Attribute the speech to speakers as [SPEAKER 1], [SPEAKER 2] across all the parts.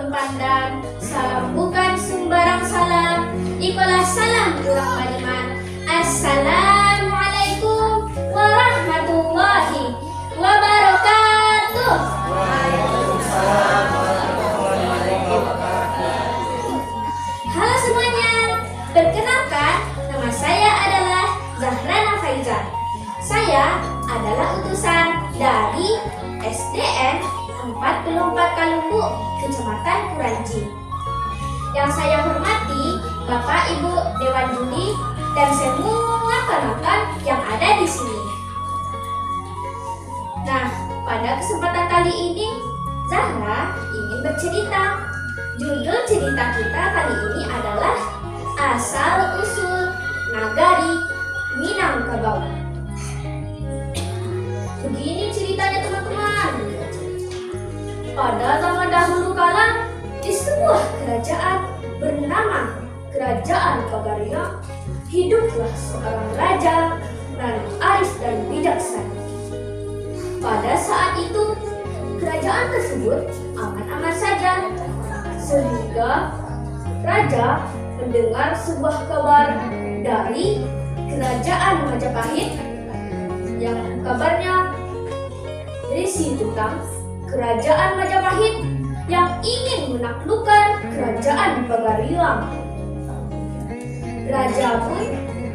[SPEAKER 1] pandan, salam bukan sembarang salam, ikalah salam kurang beriman. Assalamualaikum warahmatullahi wabarakatuh. Halo semuanya, perkenalkan, nama saya adalah Zahrana Faizan. Saya adalah utusan dari SDN 44 Kalumbu, Kecamatan Kuranji. Yang saya hormati Bapak Ibu Dewan Juri dan semua penonton yang ada di sini. Nah, pada kesempatan kali ini Zahra ingin bercerita. Judul cerita kita kali ini adalah Asal Usul Nagari Minangkabau. Begini ceritanya teman-teman. Pada zaman dahulu kala, di sebuah kerajaan bernama Kerajaan Pagaria, hiduplah seorang raja yang aris dan bijaksana. Pada saat itu, kerajaan tersebut aman-aman saja, sehingga raja mendengar sebuah kabar dari Kerajaan Majapahit yang kabarnya berisi tentang Kerajaan Majapahit yang ingin menaklukkan Kerajaan Pagarilang. Raja pun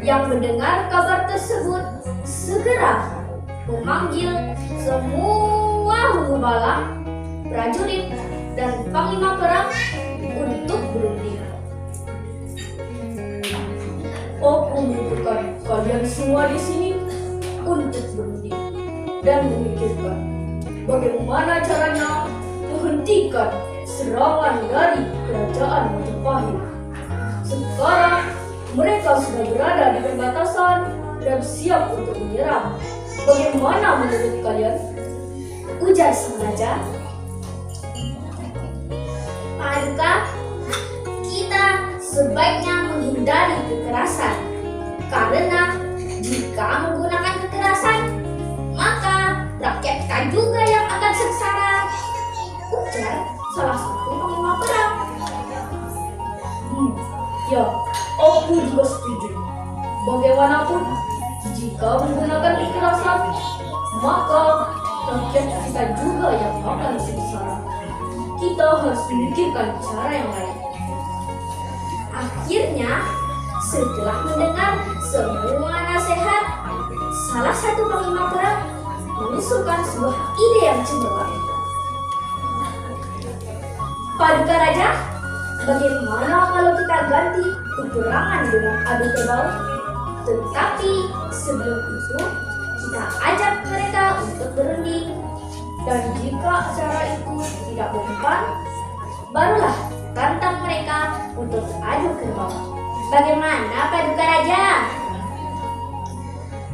[SPEAKER 1] yang mendengar kabar tersebut segera memanggil semua gembala, prajurit, dan panglima perang untuk berunding. Aku membutuhkan kalian semua di sini untuk berunding dan memikirkan bagaimana caranya menghentikan serangan dari Kerajaan Majapahit. Sekarang mereka sudah berada di perbatasan dan siap untuk menyerang. Bagaimana menurut kalian? Ujar sang raja. Paduka, kita sebaiknya menghindari kekerasan, karena jika menggunakan kekerasan, maka rakyat kita juga yang akan sengsara. Ujar salah satu panglima perang. Ya, aku juga setuju. Bagaimanapun, jika menggunakan kekerasan, maka rakyat kita juga yang akan sengsara. Kita harus memikirkan cara yang lain. Akhirnya, setelah mendengar semua nasihat, salah satu panglima perang mengusulkan sebuah ide yang cemerlang. Paduka Raja, bagaimana kalau kita ganti peperangan dengan adu kerbau? Tetapi sebelum itu, kita ajak mereka untuk berunding. Dan jika cara itu tidak mempan, barulah tantang mereka untuk adu kerbau. Bagaimana Paduka Raja?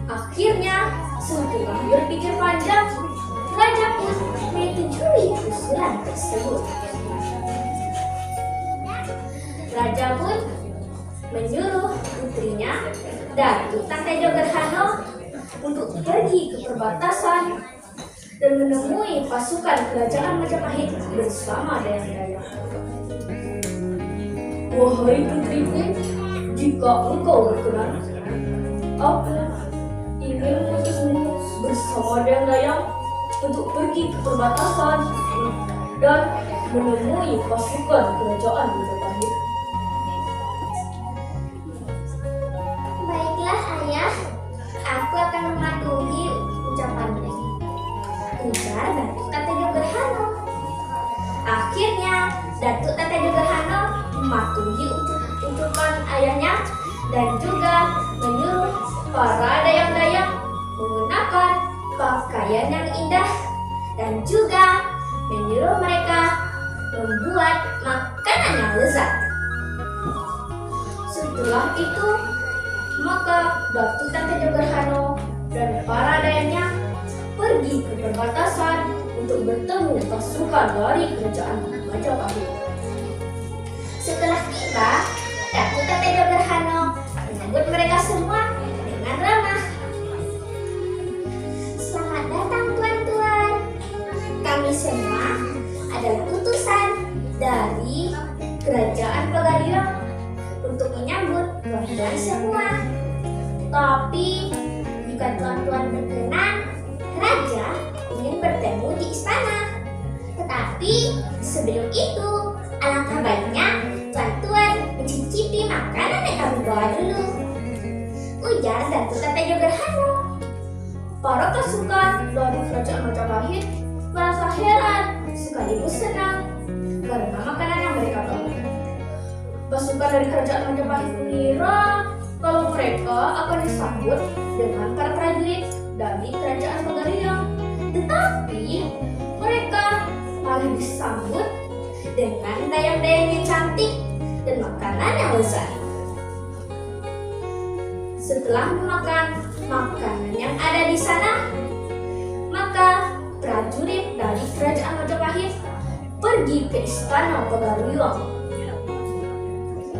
[SPEAKER 1] Akhirnya, setelah berpikir panjang, Raja pun menyetujui usulan tersebut. Raja pun menyuruh putrinya, Datuk Tante Joggerhano, untuk pergi ke perbatasan dan menemui pasukan Kerajaan Majapahit bersama dayang-dayang. Wahai putriku, jika engkau berkenan, aku ingin mengutusmu bersama dayang-dayang untuk pergi ke perbatasan dan menemui pasukan Kerajaan Majapahit.
[SPEAKER 2] Baiklah ayah, aku akan mematuhi ucapanmu, ujar Datuk Tante Joggerhano. Akhirnya, Datuk Tante Joggerhano mematuhi ucapan ayahnya dan juga menyuruh para dayang-dayang menggunakan pakaian yang indah dan juga menyuruh mereka membuat makanan yang lezat. Setelah itu, maka Datuk Tante Joggerhano dan para dayangnya pergi ke perbatasan untuk bertemu pasukan dari Kerajaan Majapahit. Setelah tiba, Datuk Tante Joggerhano menyambut mereka semua dengan ramah. Selamat datang tuan-tuan. Kami semua adalah utusan dari
[SPEAKER 1] Tapi sebelum itu, alangkah baiknya tuan-tuan mencicipi makanan yang kami bawa dulu, ujar Datu Tata Jogerhano.
[SPEAKER 2] Para pasukan dari kerajaan Majapahit merasa heran sekaligus senang karena makanan yang mereka bawa. Pasukan dari kerajaan Majapahit mengira kalau mereka akan disambut dengan para prajurit dari kerajaan Pagariang,
[SPEAKER 1] Tetapi
[SPEAKER 2] mereka malah disambut
[SPEAKER 1] dengan dayang-dayang yang cantik dan makanan yang lezat. Setelah memakan makanan yang ada di sana, maka prajurit dari kerajaan Majapahit pergi ke istana Pagariang.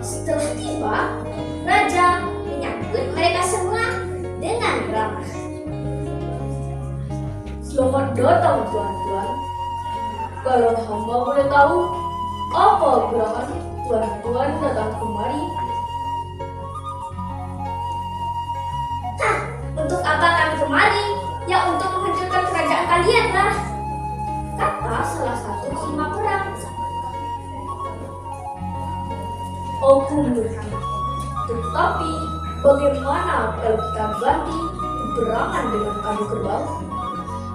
[SPEAKER 1] Setelah tiba, raja menyambut mereka semua dengan ramah.
[SPEAKER 2] Selamat datang tuan-tuan. Kalau hamba boleh tahu, apa gerangan tuan-tuan datang kemari?
[SPEAKER 1] Untuk apa kami kemari? Ya untuk menghancurkan kerajaan kalian lah, kata salah satu hima perang.
[SPEAKER 2] Aku mengerti. Tetapi bagaimana kalau kita ganti peperangan dengan adu kerbau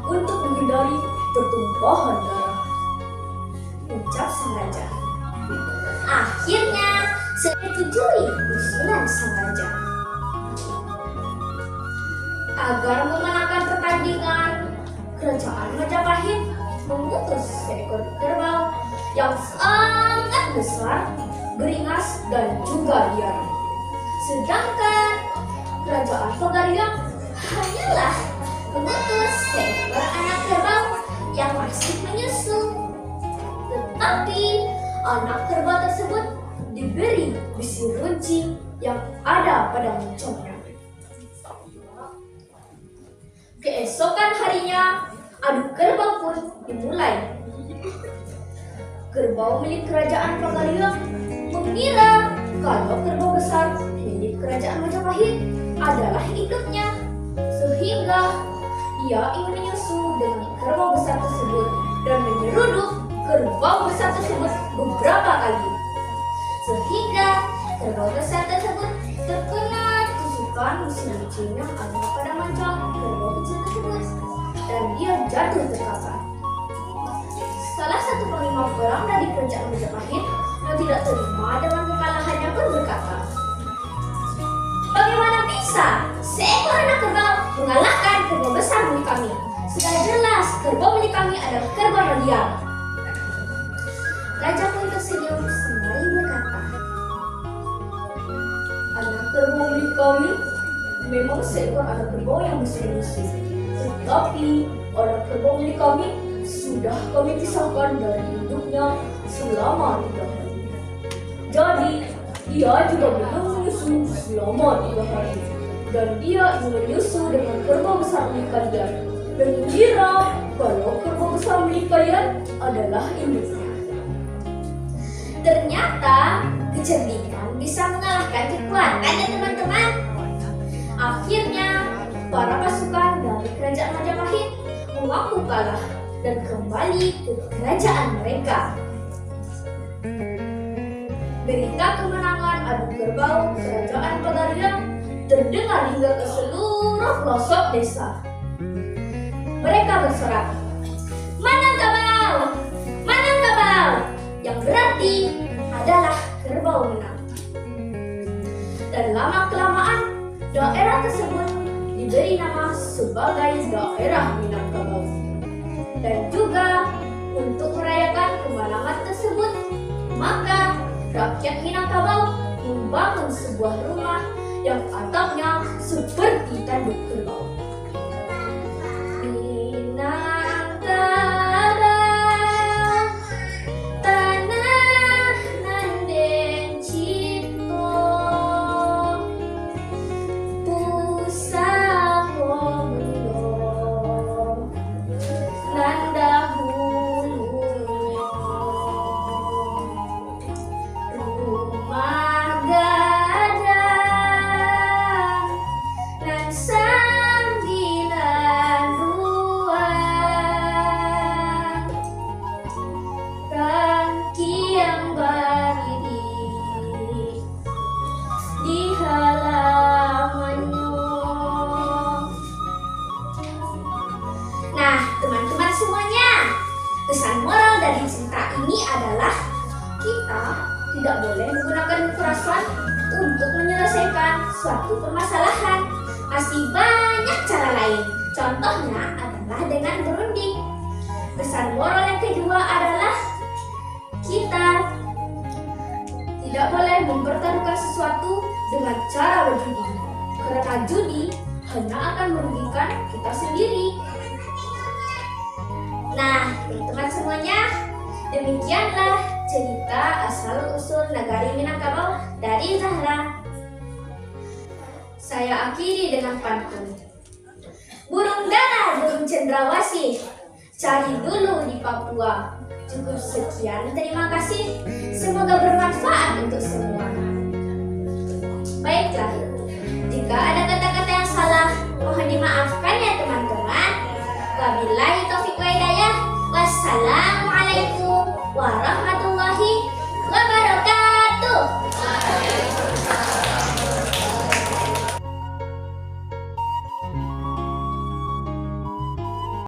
[SPEAKER 2] untuk menghindari pertumpahan darah?
[SPEAKER 1] Ucap sang raja. Akhirnya setujui usulan sang raja. Agar memenangkan pertandingan, kerajaan Majapahit mengutus seekor kerbau yang sangat besar, beringas dan juga liar. Sedangkan kerajaan Pagariang hanyalah mengutus seekor anak kerbau yang masih menyusu. Tetapi anak kerbau tersebut diberi besi runcing yang ada pada moncongnya.
[SPEAKER 2] Keesokan harinya, adu kerbau pun dimulai. Kerbau milik kerajaan Pagariang mengira kalau kerbau besar milik kerajaan Majapahit adalah induknya, sehingga ia ingin menyusu dengan kerbau besar tersebut dan menyeruduk kerbau besar tersebut beberapa kali, sehingga kerbau besar tersebut terkena tusukan besi runcing yang ada pada moncong kerbau kecil tersebut dan dia jatuh terkapar. Salah satu panglima perang dari kerajaan Majapahit yang tidak terima dengan kekalahannya pun berkata,
[SPEAKER 1] Bagaimana bisa seekor anak kerbau mengalahkan kerbau besar milik kami? Sudah jelas kerbau milik kami adalah kerbau yang liar. Raja pun tersenyum sembari berkata,
[SPEAKER 2] anak kerbau milik kami memang seekor anak kerbau yang bersih-bersih, tetapi anak kerbau milik kami sudah kami pisahkan dari induknya selama 3 hari. Jadi dia juga belum menyusu selama 3 hari, dan dia ingin menyusu dengan kerbau besar milik kalian dan mengira kalau kerbau besar milik kalian adalah induknya.
[SPEAKER 1] ternyata kecerdikan bisa mengalahkan kekuatan ya teman-teman. Akhirnya para pasukan dari kerajaan Majapahit mengaku kalah dan kembali ke kerajaan mereka. Berita kemenangan adu kerbau kerajaan Pagariang terdengar hingga ke seluruh pelosok desa. Mereka bersorak, "Menang Kabau! Menang Kabau!" Yang berarti adalah kerbau menang. Dan lama-kelamaan daerah tersebut diberi nama sebagai daerah Minangkabau. Dan juga untuk merayakan kemenangan tersebut, maka rakyat Minangkabau membangun sebuah rumah yang atapnya seperti tanduk kerbau. Minangkabau, tanah nan den cipto, pusako mendong nan dahulunya, rumah gadang nan
[SPEAKER 2] tidak boleh menggunakan kekerasan untuk menyelesaikan suatu permasalahan. Masih banyak cara lain. Contohnya adalah dengan berunding. Pesan moral yang kedua adalah kita tidak boleh mempertaruhkan sesuatu dengan cara berjudi. Karena judi hanya akan merugikan kita sendiri. Nah, teman-teman semuanya, demikianlah cerita asal-usul Nagari Minangkabau dari Zahra. Saya akhiri dengan pantun. Burung dara, burung cendrawasih, cari dulu di Papua. Cukup sekian, terima kasih. Semoga bermanfaat untuk semua. Baiklah, jika ada kata-kata yang salah, mohon dimaafkan ya teman-teman. Wabillahi taufiq wa hidayah. Wassalam.